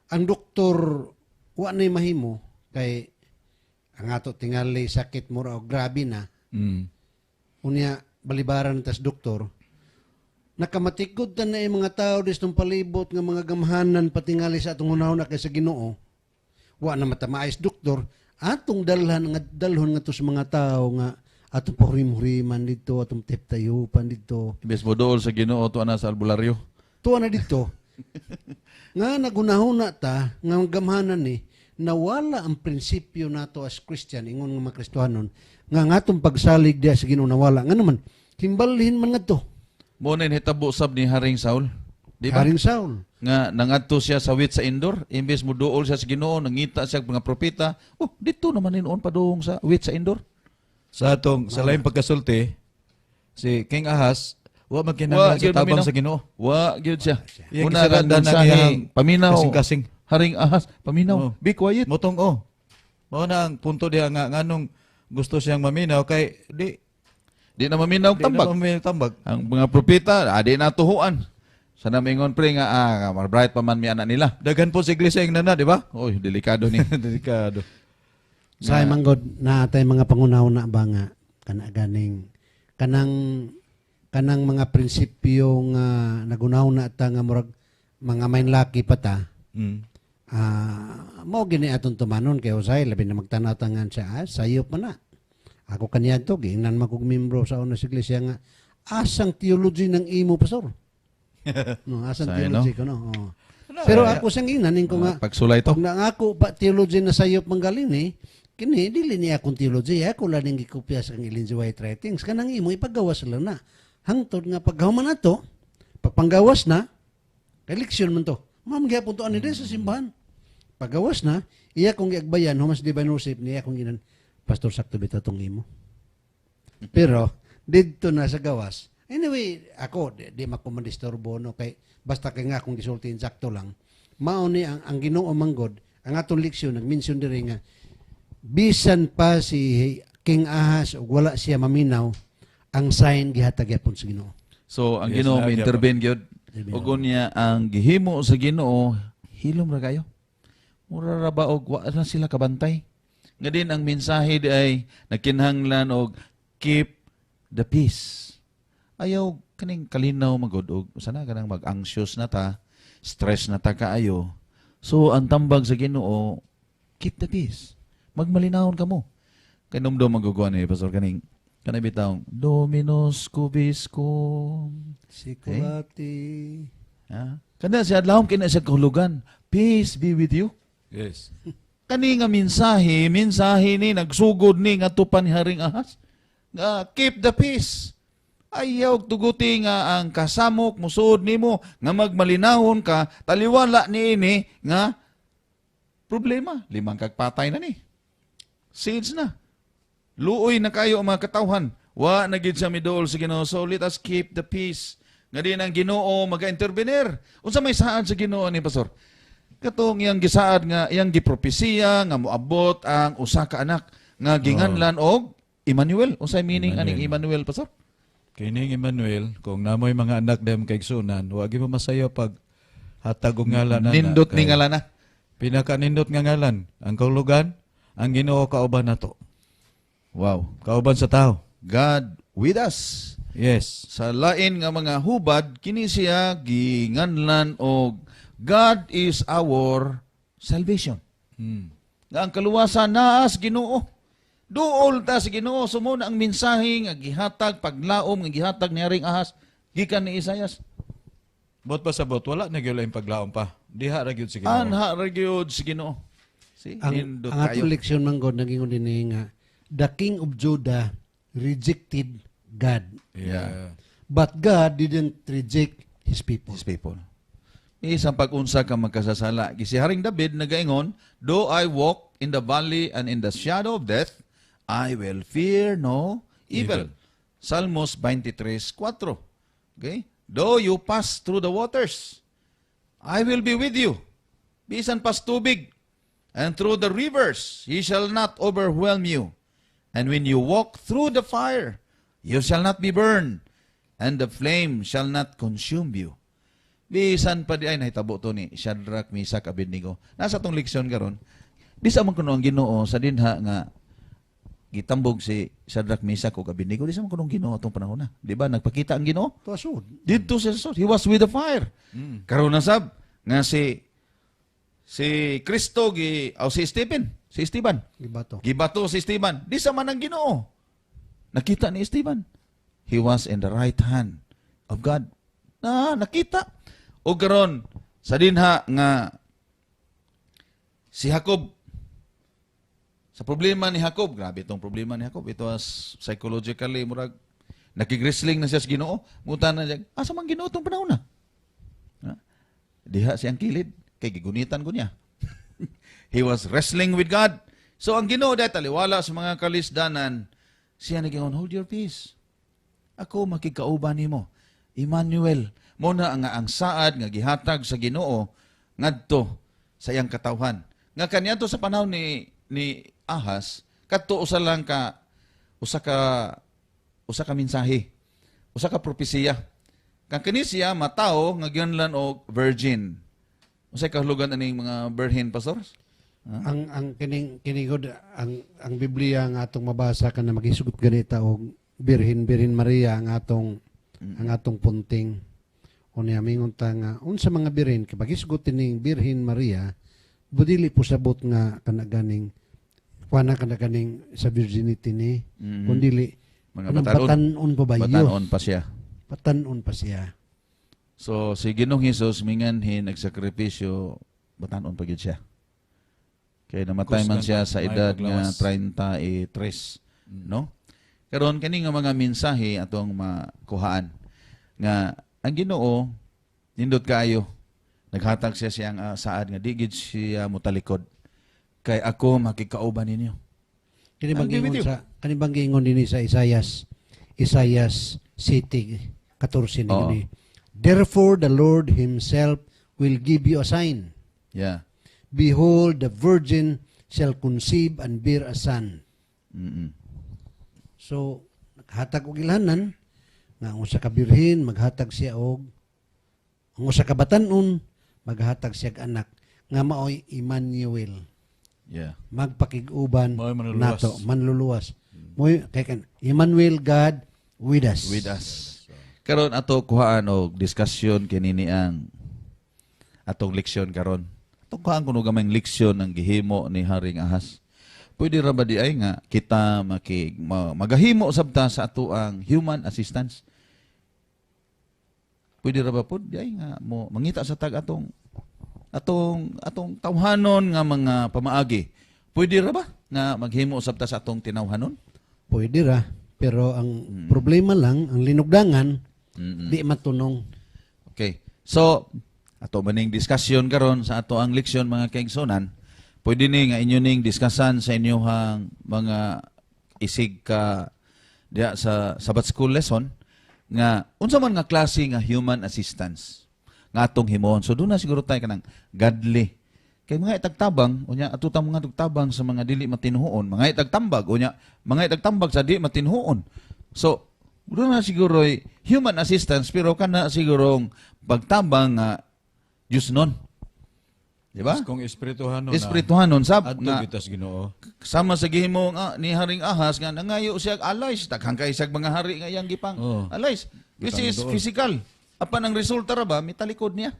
ang doktor wa na'y mahimo kay ang ato tingali sakit mo raw grabe na. Unya balibaran tas doktor. Nakamatikod ta na mga tao distong palibot nga mga gamhanan patingali sa atong hunahuna kay sa Ginoo. Wa na matamais doktor atong dalhon nga to sa mga tao nga atong pahurim-huriman dito, atong tiptayupan dito. Ibes mo dool sa Ginoo to ana sa albularyo. Tuwa na dito. Nga nagunahuna ta nga gamhanan ni nawala ang prinsipyo nato as Christian ingon nga mga Kristohanon nga atong pagsalig diha sa Ginoo nawala. Nga naman himbalhin man ngadto. Mo na hitabo sab ni Haring Saul. Di ba? Haring Saul. Nga nangadto siya sa wit sa Endor, imbes mo duol siya sa Ginoo, nangita siya mga propeta. Oh, dito naman ninon padung sa wit sa Endor. Sa laing pagkasulti, si King Ahaz, wa Wa magkinahanglan sa gyud tabang maminaw. sa Ginoo. Wa gyud siya. Iyang Una gisarandan lang na mensahe, iyang paminaw. kasing-kasing. Haring Ahas, paminaw. Oh. Be quiet. Motong mao na ang punto diha nga nganong gusto siyang maminaw kay Di na maminaw di na tambag. maminaw tambag. Ang mga propeta, di na tuhuan. Sa namingon pre nga, bright pa man mi anak nila. Daghan po sa iglesia ang nana, di ba? Oy, delikado ni. Delikado. Sa manggod na tay mga pangunaw na ba nga kana ganing kanang mga prinsipyo nga nagunaw na ta nga murag mga main laki pa ta. Mao gini atong tumanon kay usay labi na magtanaw tangan siya sayop man na. Ako kaniya to gingnan magug membro sa una sa iglesia nga asang theology ng imo pastor. No, asang Say, theology ko no. Oh. Pero ako sang gingnan ko nga Pagsulay to. pag nangako pa theology na sayop manggaling ni kini dili ni akong theology ako lang ning gikopya sa Ellen G. White writings kanang imo ipagawas lang na. Hangtod nga paghuman nato pagpanggawas na kay leksyon man to. Ma'am gyapon to ani sa simbahan. Pagawas na, iya kong giagbayan, humas di ba nusip niya kong ginan, Pastor sakto bitaw tong imo. Pero, dito na sa gawas. Anyway, ako, di makumandistorbo, no, kay, basta kay nga kung gisultin sakto lang, mao ni ang Ginoo manggod, ang atong leksyon, nag-mention diri nga, bisan pa si King Ahaz, ug wala siya maminaw, ang sign gihatag yapon sa Ginoo. So, ang Yes, Ginoo na, intervene gyud. Ug niya ang gihimo sa Ginoo, hilom ra kayo. Mura ra ba og wa na sila kabantay. Nga din ang mensahe di ay nagkinahanglan og keep the peace. Ayaw kaning kalinaw magod og sana kanang mag-anxious na ta, stress na ta kaayo. So ang tambag sa Ginoo, keep the peace. Magmalinawon kamo. Kay numdum magugwa ni Pastor kaning kanay bitaw Dominus Cubiscum. Sikulati. Ha? Kada siya adlawon kina siya kahulugan. Peace be with you. Yes. Kani nga mensahe ni nagsugod ni nga tupan ni Haring Ahas. Nga keep the peace. Ayaw tuguti nga ang kasamok musud nimo nga magmalinahon ka taliwala niini nga problema. 5 kagpatay na ni. Seeds na. Luoy na kayo ang mga katawhan. Wa na gid sa midol sa Ginoo. So let us keep the peace. Nga din ang Ginoo maga-intervenir. Unsa may saad sa Ginoo ni Pastor? Katong iyang gisaad nga iyang gipropesiya nga moabot ang usa ka anak nga ginganlan og Emmanuel. Unsay meaning aning Emmanuel, Pastor? Kining Emmanuel, kung namoy mga anak dem kay sunan, wa gyud masayo pag hatag og ngalan na Nindot ni ngalan na. Pinaka-nindot nga ngalan, ang kahulugan, ang Ginoo kauban nato. Wow. Kauban sa tao. God with us. Yes. Sa lain nga mga hubad, kini siya ginganlan og God is our salvation. Nga ang kaluwasan naas Ginoo. Duol ta sa Ginoo sumo na ang mensahe nga gihatag paglaom nga gihatag ni Haring Ahas gikan ni Isaias. Bot pa sa bot, wala na gyud laing paglaom pa. Diha ra gyud sa Ginoo. Anha ra gyud sa Ginoo. Si nindot Ang kayo. atong leksyon manggod naging din nga the king of Judah rejected God. Yeah. But God didn't reject his people. His people. Isang pag-unsa ka magkasasala. Si Haring David nagaingon, though I walk in the valley and in the shadow of death, I will fear no evil. Salmos 23:4. Okay? Though you pass through the waters, I will be with you. Bisan pas tubig, and through the rivers, he shall not overwhelm you. And when you walk through the fire, you shall not be burned, and the flame shall not consume you. Bisan pa di ay nahitabo to ni Shadrach, Meshach, Abednego. Nasa tong leksyon karon. Di sa man kuno ang Ginoo sa dinha nga gitambog si Shadrach, Meshach ug Abednego. Di sa man kuno ang Ginoo atong panahon na. Di ba nagpakita ang Ginoo? Tuasod. Dito sa sod. He was with the fire. Karon na sab nga si Kristo si Esteban. Gibato. Gibato si Esteban. Di sa man ang Ginoo. Nakita ni Esteban. He was in the right hand of God. Nakita. O karon sa dinha nga si Jacob, sa problema ni Jacob, grabe itong problema ni Jacob. Ito was psychologically, murag, nakigrisling na siya sa Ginoo. Mutan na siya, asa man Ginoo itong panahon na? Ha? diha siyang kilid kay gigunitan ko niya. He was wrestling with God. So ang Ginoo dahil taliwala sa mga kalisdanan, siya nagingon, hold your peace. Ako makikauban nimo. Emmanuel, mo na ang saad nga gihatag sa Ginoo ngadto sa iyang katawhan. Nga kaniadto sa panahon ni Ahas, kadto usa ka mensahe, usa ka propesiya. Kang kini siya mataw nga gianlan og virgin. Usa ka hulugan aning mga virgin pastors? Ang kinigod ang Biblia nga atong mabasa kana magisugot ganita og Birhin Maria ang atong punting. Unya mingon ta nga unsa mga birhin kay magisugot ning Birhin Maria budili po sabot nga kana ganing sa virginity ni kundili Mga batanon pa ba batanon pa siya. Batanon pa siya. So si Ginoong Hesus minganhin nagsakripisyo batanon pa gyud siya. Kay namatay man siya sa edad nga 33, no? Karon kani nga mga mensahe atong makuhaan nga ang Ginoo nindot kaayo naghatag siya siyang saad nga di gid siya motalikod kay ako makikauban ninyo. Kani bang giingon dinhi sa Isaias 7:14 ni. Therefore the Lord himself will give you a sign. Yeah. Behold, the virgin shall conceive and bear a son. So, naghatag og ilhanan nga ang usa ka birhen maghatag siya og ang usa ka batan-on maghatag siya og anak nga maoy Emmanuel. Yeah. Magpakig-uban Mao'y manluluwas. nato, manluluwas. Moy kay kan Emmanuel, God with us. With us. Karon ato kuhaan og diskusyon kinini ang atong leksyon karon. Atong kuhaan kuno gamay leksyon ang gihimo ni Haring Ahas. Pwede ra ba di ay nga kita magahimo sabta sa ato ang human assistance? Pwede ra ba pod di ay nga mo mangita sa tag atong tawhanon nga mga pamaagi. Pwede ra ba nga maghimo sabta sa atong tinawhanon? Pwede ra, pero ang problema lang ang linugdangan di matunong. Okay. So, ato maning diskusyon karon sa ato ang leksyon mga kaigsonan. Pwede ni nga inyo ning diskasan sa inyohang mga isig ka diya sa Sabbath school lesson nga unsa man nga klase nga human assistance nga atong himon. So doon na siguro tayo kanang godly. Kay mga itagtabang unya atutang mga tugtabang sa mga dili matinhuon, mga itagtambag unya mga itagtambag sa di matinhuon. So doon na siguro human assistance pero kana sigurong pagtabang nga Diyos nun. Di ba? Kung espirituhanon Espirituhanon sab adto nga bitas Ginoo. sama sa gihimo ni Haring Ahas nga nangayo siya alays daghang kay isag mga hari nga iyang gipang Oh. alays which Gipang is doon. physical. Apan ang resulta ra ba mitalikod niya.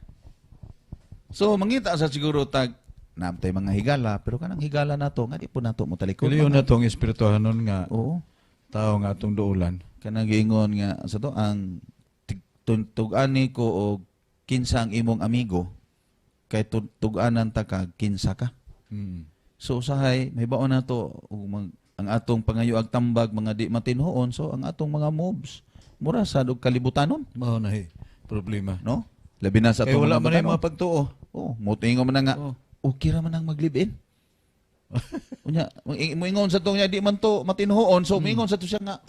So mangita sa siguro tag namtay mga higala pero kanang higala nato nga di po nato mo talikod. Kaliyon na tong espirituhanon nga Oo. tao nga atong duulan. Kanang giingon nga sa to ang tug-ani ko og kinsa ang imong amigo kay tug-anan ta ka kinsa ka. So usahay may baon na to ang atong pangayo ag tambag mga di matinhoon so ang atong mga moves mura sa og kalibutanon Mao na problema. no labi na sa Kay atong wala man ay butanon. mga pagtuo. Oh motingo man na nga Oh. okay ra man ang maglibin. Unya moingon sa to nya di man to matinhoon so moingon sa to siya nga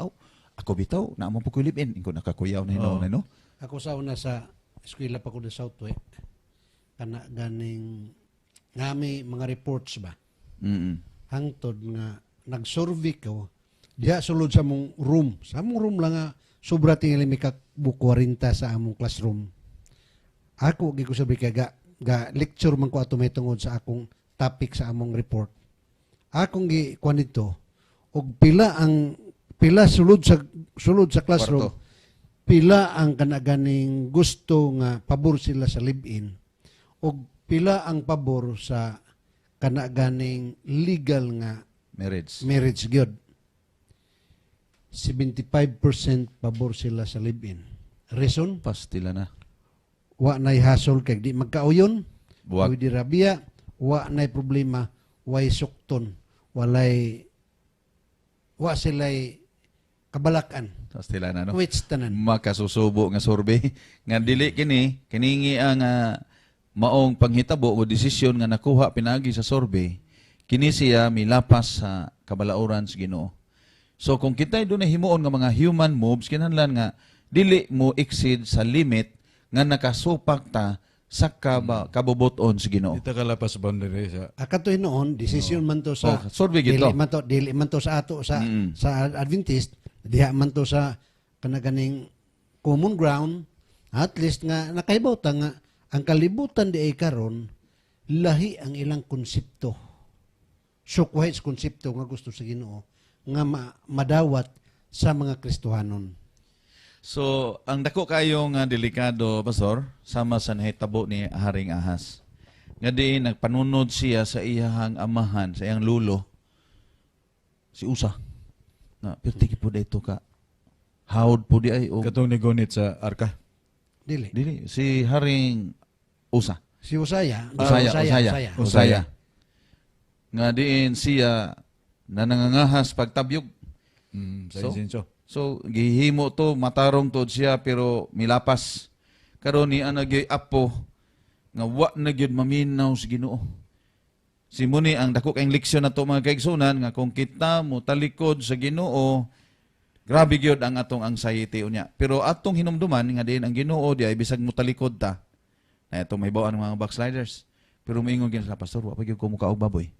ako bitaw na mo pagkulibin ingko nakakuyaw na Oh. no. Ako sa una sa eskwela pa ko sa Southway, kana ganing ngami mga reports ba hangtod nga nag-survey ko diha sulod sa among room. Sa among room lang nga sobra tinggali mi ka 40 sa among classroom. Ako gi ko sabi kay ga lecture man ko ato may tungod sa akong topic sa among report. Akong gi kuan dito og pila sulod sa classroom. Kwarto. Pila ang kanaganing gusto nga pabor sila sa live-in o pila ang pabor sa kanaganing legal nga marriage gyud. 75% pabor sila sa live-in. Reason? Pastila na. Wa nay hassle kay di magkauyon, Buwag. wa di rabia, wa nay problema, way sukton, wa sila'y kabalakan. Pastila na no. Which tanan. Makasusubo nga survey nga dili kini kiningi ang maong panghitabo o desisyon nga nakuha pinagi sa survey, kini siya milapas sa kabalauran sa Ginoo. So kung kita'y doon na himuon nga mga human moves, kinahanglan nga dili mo exceed sa limit nga nakasupak ta sa kabubuton sa Ginoo. Ita kalapas boundary sa Akatoy noon, desisyon man to sa survey gito. dili man to sa ato sa Adventist, diha man to sa kanaganing common ground. At least nga nakahibaw ta nga ang kalibutan di ay karon lahi ang ilang konsepto. Sukuhay sa konsepto nga gusto sa Ginoo nga madawat sa mga Kristohanon. So, ang dako kayong delikado, Pastor, sama sa nahitabo ni Haring Ahas. Nga diin, nagpanunod siya sa iyahang amahan, sa iyang lulo, si Usa. Na, pertiki po dito ka. Hawd po di ay. katong nigunit sa arka. Dili. Dili, si Haring Usa. Si Usaya. Usaya. Nga diin siya na nangangahas pagtabyog. Sa So? insenso. So, gihimo to, matarong to siya, pero milapas. Karon ni anagay apo, nga wa na gyud maminaw sa Ginoo. Simuni ang dako kayong leksyon na to mga kaigsunan, nga kung kita mo talikod sa Ginoo, grabe gyud ang atong anxiety unya. Pero atong hinumduman, nga din ang Ginoo di ay bisag mo talikod ta. Na itong may bawaan ng mga backsliders. Pero maingon gyud sa pastor, wa pa gyud ko mukaog baboy.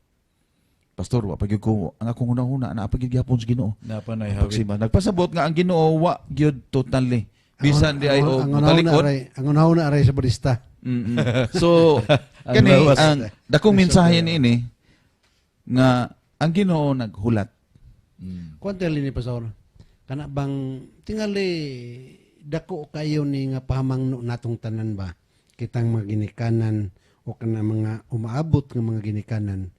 Pastor, wa pa gyud ko ang akong hunahuna na pa gyud gyapon sa Ginoo. Napanay hawit. Pagsima. Nagpasabot nga ang Ginoo wa gyud totally. Bisan di ay o talikod. Ang unahuna aray sa Budista. So kani lawas. ang dakong mensahe ini nga ang Ginoo naghulat. Kwento ni Pastor. Kana bang tingali dako kayo ni nga pahamang natong tanan ba? Kitang mga ginikanan o kana mga umaabot nga mga ginikanan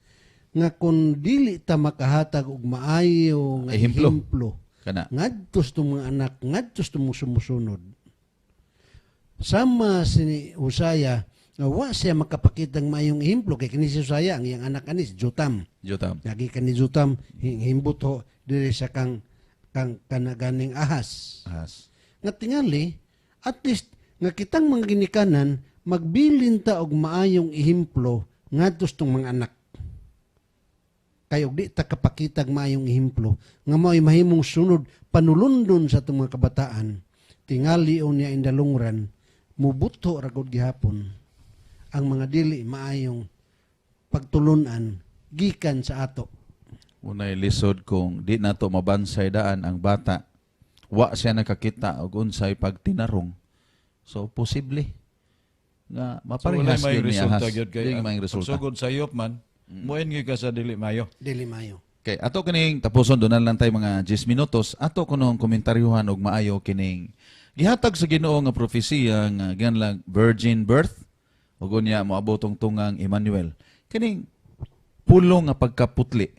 nga kung dili ta makahatag og maayo nga Ehemplo. ehemplo Kana. ngadtos tong mga anak, ngadtos tong sumusunod. Sama si Usaya nga wa siya makapakitang maayong ehemplo kay kini si Usaya ang iyang anak ani si Jotam. Jotam. Lagi ka ni Jotam himbot ho diri sa kang kanaganing Ahas. Ahas. Nga tingali at least nga kitang mga ginikanan magbilin ta og maayong ehemplo ngadtos tong mga anak. Kayo di ta kapakitag maayong ehemplo nga mao'y mahimong sunod panulundon sa itong mga kabataan. Tingali o niya indalungran, mubuto ragod gihapon ang mga dili maayong pagtulunan gikan sa ato. Unay lisod kung di nato mabansay daan ang bata. Wa siya nakakita og unsay pagtinarong. So posible nga So wala maparehas may gyud ni resulta Ahas. gyud kay Di may resulta. pagsugod sa iyop man. Muin gyud ka sa dili mayo. Dili maayo. Okay, ato kining tapuson doon lang tayo mga 10 minutos. Ato kunong komentaryuhan og maayo kining gihatag sa Ginoo nga propesiya nga ganlang virgin birth ug unya moabotong tungang Emmanuel. Kining pulong nga pagkaputli.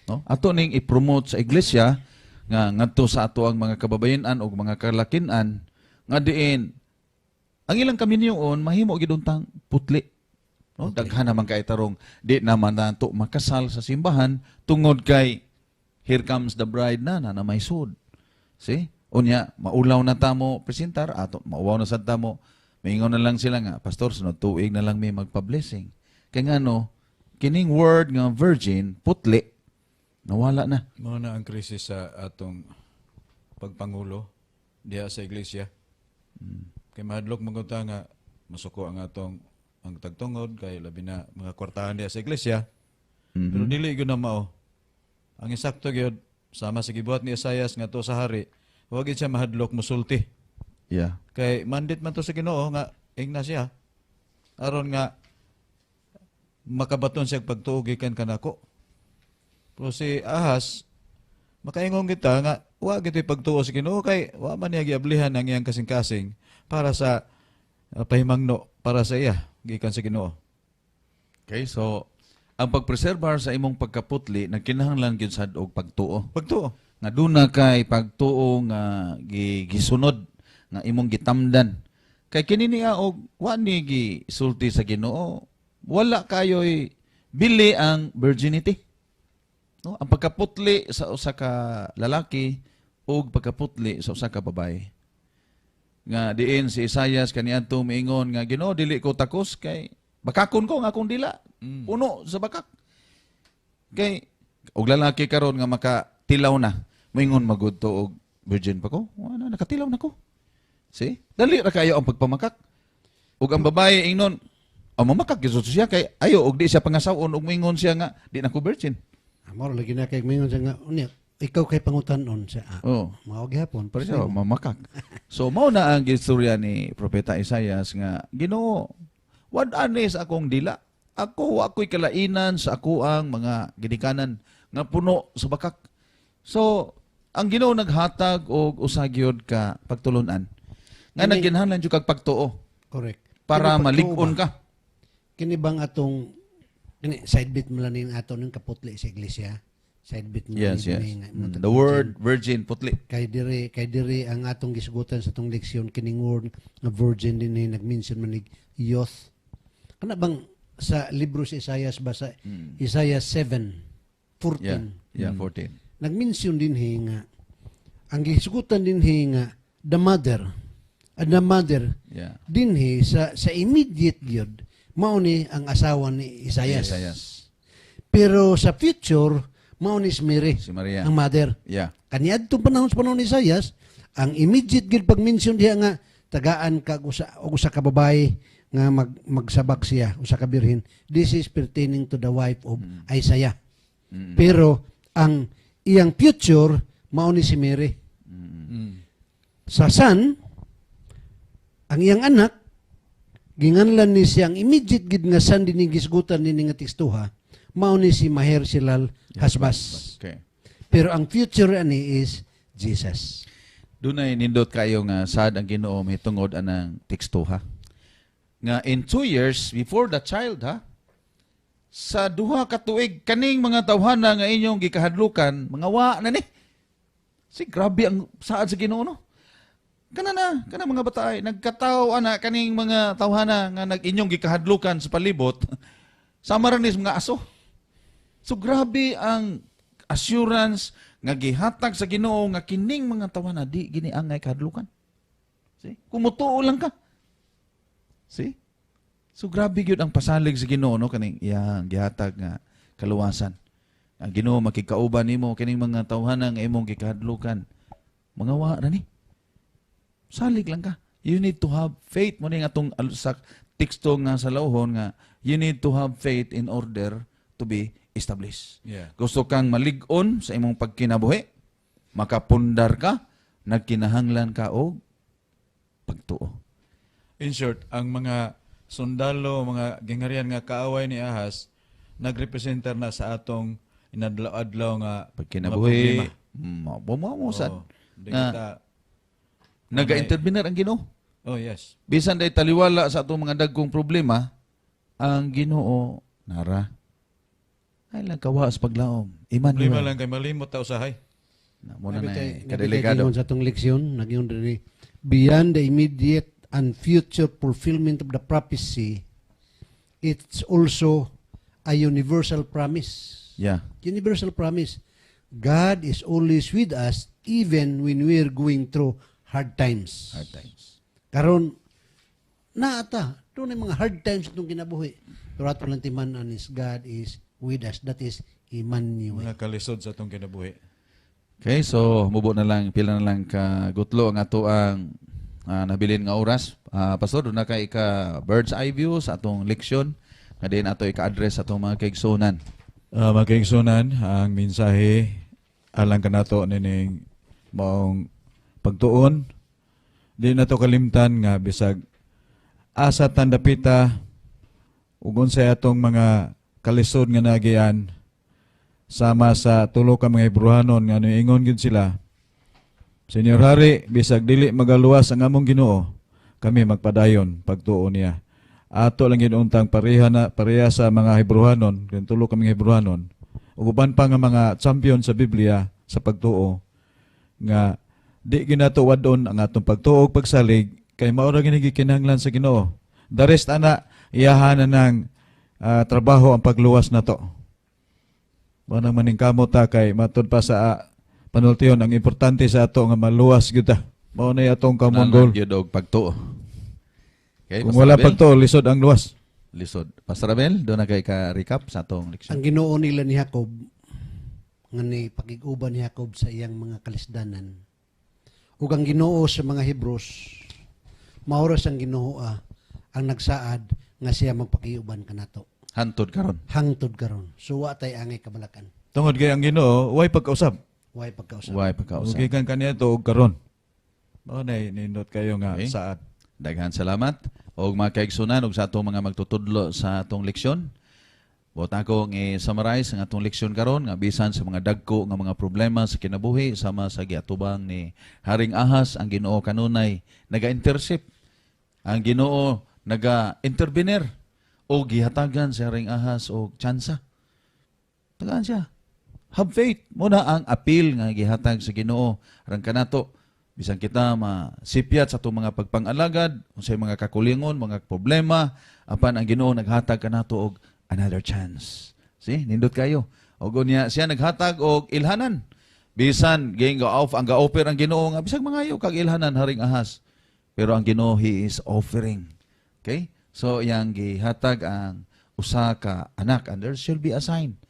No? Ato ning i-promote sa iglesia nga ngadto sa ato ang mga kababayen-an ug mga kalakin-an nga diin ang ilang kaminyoon mahimo gid untang putli. No? Daghan naman kay tarong di naman nato makasal sa simbahan tungod kay here comes the bride na may sud. See? Unya maulaw na tamo presentar ato mauwaw na sad tamo. Maingon na lang sila nga pastor sunod tuig na lang may magpa-blessing. Kay ngano kining word nga virgin putli nawala na. Mao na ang krisis sa atong pagpangulo diha sa iglesia. Kay mahadlok magunta nga masuko ang atong ang tagtungod kay labi na mga kwartahan diha sa iglesia. Pero dili gyud na mao. Ang insakto gyud sama sa gibuhat ni Isaias nga to sa hari, huwag gyud siya mahadlok musulti. Yeah. Kay mandate man to sa Ginoo nga ingna siya aron nga makabaton siya pagtuo gikan kanako. Pero si Ahas makaingon kita nga wa gito'y pagtuo sa Ginoo kay wa man niya giablihan ang iyang kasing-kasing para sa pahimangno para sa iya gikan sa Ginoo. Okay, so ang pagpreserbar sa imong pagkaputli nagkinahanglan gyud sad og pagtuo. Pagtuo. Nga duna kay pagtuo nga gisunod nga imong gitamdan. Kay kini niya og wa ni gisulti sa Ginoo, wala kayo'y bili ang virginity. No, ang pagkaputli sa usa ka lalaki ug pagkaputli sa usa ka babae. nga diin si Isaias kaniadto miingon nga Ginoo dili ko takos kay bakakon ko nga akong dila. Puno sa bakak. Kay og lalaki karon nga makatilaw na, moingon magud to og virgin pa ko. Ano nakatilaw na ko. See? Dali ra kayo ang pagpamakak. Ug ang babae ingnon, mamakak gyud siya kay ayo og di siya pangasawon og moingon siya nga di na ko virgin. Amor lagi na kay mingon siya nga unya ikaw kay pangutan-on siya. Oh. Mao gyapon Pero siya, mamakak. So, mao na ang istorya ni Propeta Isaias nga, Ginoo, wad anis akong dila. Ako'y kalainan sa ako ang mga ginikanan nga puno sa bakak. So, ang Ginoo naghatag og usagyod ka pagtulunan. Nga nagginahanglan jud kag pagtuo correct. para Kini malig-on pagtuo ba? ka. Kini bang atong kini side bit mo lang ning ato ning kaputli sa iglesia. Side bit mo Yes, lang yes. ning The word virgin putli. kay diri ang atong gisgutan sa tong leksyon kining word nga virgin din ni nag-mention man nig youth. Kana bang sa libro si Isaias ba sa Isaiah 7:14 Yeah, 14. nag-mention din nga ang gisgutan din nga the mother Yeah. din sa immediate gyud mao ni ang asawa ni Isaias. Pero sa future mao ni si Mary Si Maria. ang mother. Yeah. Kaniadtong panahon ni Isaias, ang immediate gyud pag-mention diha nga tagaan kag usa ka babae nga magsabak siya, usa ka birhen. This is pertaining to the wife of Isaiah. Pero ang iyang future mao ni si Mary. Sa son, ang iyang anak ginganlan ni siyang immediate gid nga son dinhi gisgutan dinhi nga tekstuha, mao ni si Maher Silal Hasbas. Okay. Pero ang future ani is Jesus. Dunay nindot kayo nga sad ang Ginoo mahitungod anang tekstuha. Nga in 2 years before the child sa duha ka tuig kaning mga tawhana nga inyong gikahadlukan mga wa na ni. Si grabe ang saad sa Ginoo no. Kana mga bataay nagkataw ana kaning mga tawhana nga nag-inyong gikahadlukan sa palibot. Sama ra ni mga aso. So grabe ang assurance nga gihatag sa Ginoo nga kining mga tawhana di gini angay kahadlukan. See? Kumutuo lang ka. See? So grabe gyud ang pasalig sa Ginoo no kaning iyang gihatag nga kaluwasan. Ang Ginoo makikauban nimo kining mga tawhana nga imong gikahadlukan. Mga wa ra ni. Salig lang ka. You need to have faith mo ning atong sa teksto nga sa lawhon nga you need to have faith in order to be established. Yeah. Gusto kang malig-on sa imong pagkinabuhi, makapundar ka, nagkinahanglan ka og pagtuo. In short, ang mga sundalo, mga gingharian nga kaaway ni Ahas, nagrepresenter na sa atong inadlaw-adlaw nga Pagkinabuhi, mga bumamusad. problema. Di kita, Naga-intervener ang Ginoo. oh yes. Bisan day taliwala sa atong mga dagkong problema, ang Ginoo nara. Ay lang kawas paglaom. Problema Emmanuel. lang kay malimot ta usahay. Muna na Nabitay kadelikado. sa atong leksyon, nagyon diri beyond the immediate and future fulfillment of the prophecy, it's also a universal promise. Yeah. Universal promise. God is always with us even when we're going through hard times. Hard times. Karon naata, doon mga hard times itong kinabuhi. Pero ato lang timanan is God is with us. That is Emmanuel. Mga kalisod sa atong kinabuhi. Okay, so mubo na lang, pila na lang ka gutlo ang ato ang nabilin nga oras. Pastor, doon na kay ka bird's eye view sa atong leksyon. Nga din ato ika-address sa atong mga kaigsunan. Mga kaigsunan, ang mensahe alang kanato nining maong pagtuon. Di na to kalimtan nga bisag asa tandapita ug unsay atong mga kalisod nga nagian sama sa tulo ka mga Hebrewanon nga niingon gid sila. Senyor Hari, bisag dili magaluwas ang among Ginoo, kami magpadayon pagtuo niya. Ato lang ginuntang pareha sa mga Hebrewanon, kung tulo ka mga Hebrewanon, ug uban pa nga mga champion sa Biblia sa pagtuo nga di ginato wadon ang atong pagtuo ug pagsalig kay mao ra gini gikinahanglan sa Ginoo. The rest ana iyahan na ng trabaho ang pagluwas nato. Wala maning kamot ta kay matud pa sa panultiyon ang importante sa ato nga maluwas gyud ta. Mao na atong common goal. Gyud og pagtuo. Okay, Kung Pastor wala Abel? pagto, lisod ang luwas. Lisod. Pastor Abel, doon na kay ka-recap sa atong leksyon. Ang Ginoo nila ni Jacob, nga ni pakiguban ni Jacob sa iyang mga kalisdanan. Ug ang Ginoo sa mga Hebrews, maoras ang Ginoo ang nagsaad nga siya magpakiuban kanato. Hantod karon. Hangtod karon. Suwa tay angay kabalakan. Tungod kay ang Ginoo, way pagkausab. Way pagkausap. Why pagkausap. Okay kan kaniya to og karon. Mao na nindot kayo nga Okay. saad. Daghan salamat. Og mga kaigsunan og sa atong mga magtutudlo sa atong leksyon. Bota ko i-summarize ang atong leksyon karon nga bisan sa mga dagko nga mga problema sa kinabuhi sama sa giatubang ni Haring Ahas, ang Ginoo kanunay naga-intercept. Ang Ginoo naga-intervenir o gihatagan sa Haring Ahas og tsansa. Tagaan siya. Have faith. Muna ang appeal nga gihatag sa Ginoo aron kanato bisan kita masipyat sa atong mga pagpangalagad, unsay mga kakulingon, mga problema, apan ang Ginoo naghatag kanato og another chance. See, nindot kayo. Og unya siya naghatag og ilhanan. Bisan ging off ang ga-offer ang Ginoo nga bisag mangayo kag ilhanan Haring Ahas. Pero ang Ginoo, He is offering. Okay? So yang gihatag ang usa ka anak and there shall be a sign.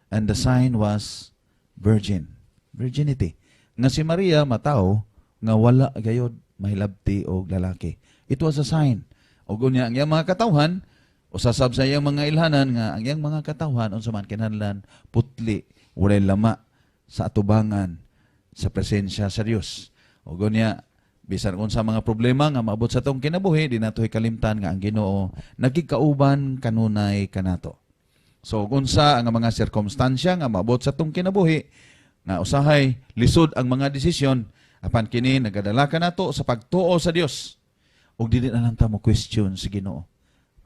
And the sign was virgin. Virginity. Nga si Maria matao nga wala gayod mahilabti og lalaki. It was a sign. Og unya ang iyang mga katawhan usasab sa iyang mga ilhanan nga ang iyang mga katawhan unsa man kinahanglan putli, walay lama sa atubangan sa presensya sa Dios. Og unya bisan unsa mga problema nga maabot sa tong kinabuhi di nato kalimtan nga ang Ginoo nagkikauban kanunay kanato. So unsa ang mga sirkumstansya nga maabot sa tong kinabuhi nga usahay lisod ang mga desisyon apan kini nagadala kanato sa pagtuo sa Dios. Ug dili na lang ta mo question sa Ginoo.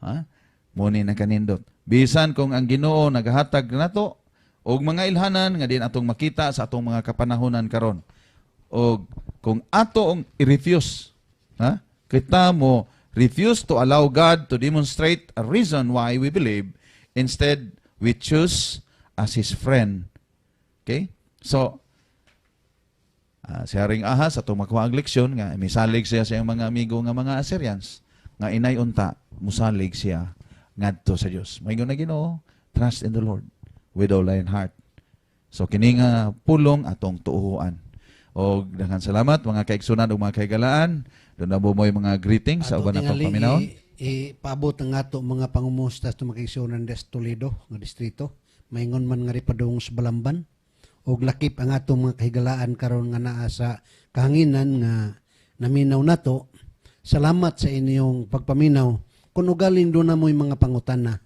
Ha? Muni na kanindot. Bisan kung ang Ginoo nagahatag nato og mga ilhanan nga din atong makita sa atong mga kapanahonan karon. Og kung ato ang i-refuse, ha? Kita mo refuse to allow God to demonstrate a reason why we believe. Instead, we choose as His friend. Okay? So, si Haring Ahas, atong makuha ang leksyon, nga misalig siya sa iyang mga amigo nga mga Assyrians, nga inay unta, musalig siya ngadto sa Dios. Mayingon na Ginoo, trust in the Lord with all thine heart. So, kini nga pulong atong tuuhan. O daghang salamat mga kaigsunan ug mga kaigalaan. Doon na bumoy mga greetings sa uban natong paminaw. Paabot ang ato mga pangumusta sa makigsunan des Toledo nga distrito. Maingon man nga ripadong sa Balamban. Og lakip ang ato mga kahigalaan karon nga naa sa kahanginan nga naminaw nato. Salamat sa inyong pagpaminaw. Kung ugaling doon na mo'y mga pangutana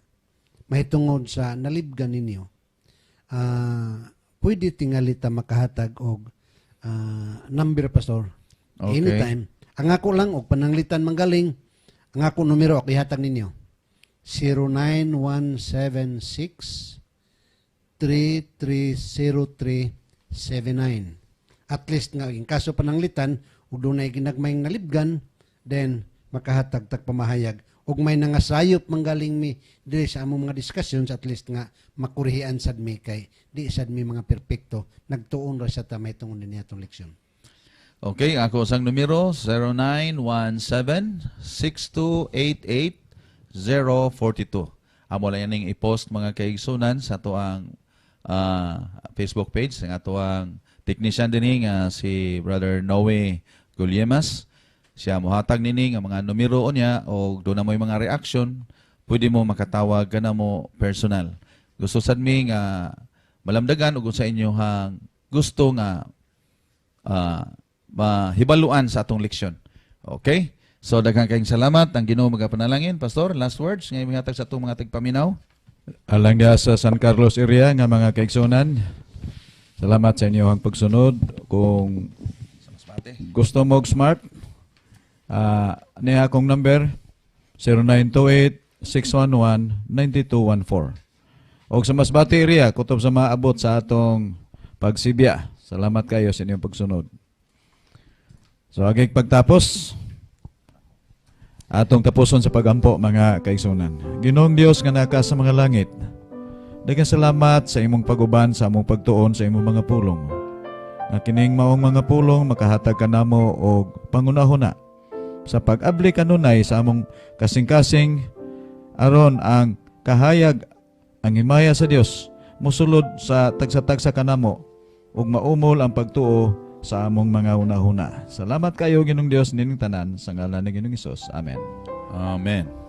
mahitungod sa nalibgan ninyo. Pwede tingali ta makahatag og number, Pastor. Okay. Anytime. Ang ako lang, og pananglitan manggaling, ang ako numero, ako ihatag ninyo. 09176-330379. At least nga, in kaso pananglitan, ug doon ay ginagmayng nalibgan, then makahatag tag pamahayag. Ug may nangasayop manggaling mi dili sa among mga discussions, at least nga makurihian sad mi kay di sad mi mga perpekto, nagtuon ra sa tamay tungod niya atong leksyon. Okay, ako sang numero 0917-6288-042. Amo lang yaning i-post mga kaigsunan sa tuang Facebook page ng atuang technician dinhi nga si Brother Noe Gulyemas. Siya mohatag nini nga mga numero niya o doon na mo yung mga reaction, pwede mo makatawag ka na mo personal. Gusto sad mi nga malamdagan o sa inyo hang gusto nga mahibaluan sa atong leksyon. Okay? So daghang kayong salamat. Ang Ginoo magapanalangin. Pastor, last words ngay mihatag sa atong mga tigpaminaw. Alang dia sa San Carlos area nga mga kaigsunan. Salamat sa inyo ang pagsunod. Kung gusto mo og smart, niya akong number 0928-611-9214. O sa Masbate area, kutob sa maabot sa atong pagsibya. Salamat kayo sa inyong pagsunod. So, agig pagtapos, atong tapuson sa pagampo, mga kaigsunan. Ginoong Dios nga naka sa mga langit, daghang salamat sa imong paguban, sa imong pagtuon, sa imong mga pulong. nga kining maong mga pulong makahatag kanamo og pangunahuna sa pag-abli kanunay sa among kasing-kasing aron ang kahayag ang himaya sa Dios mosulod sa tagsa-tagsa kanamo ug maumol ang pagtuo sa among mga hunahuna. Salamat kayo Ginoong Dios nining tanan sa ngalan ni Ginoong Hesus. Amen. Amen.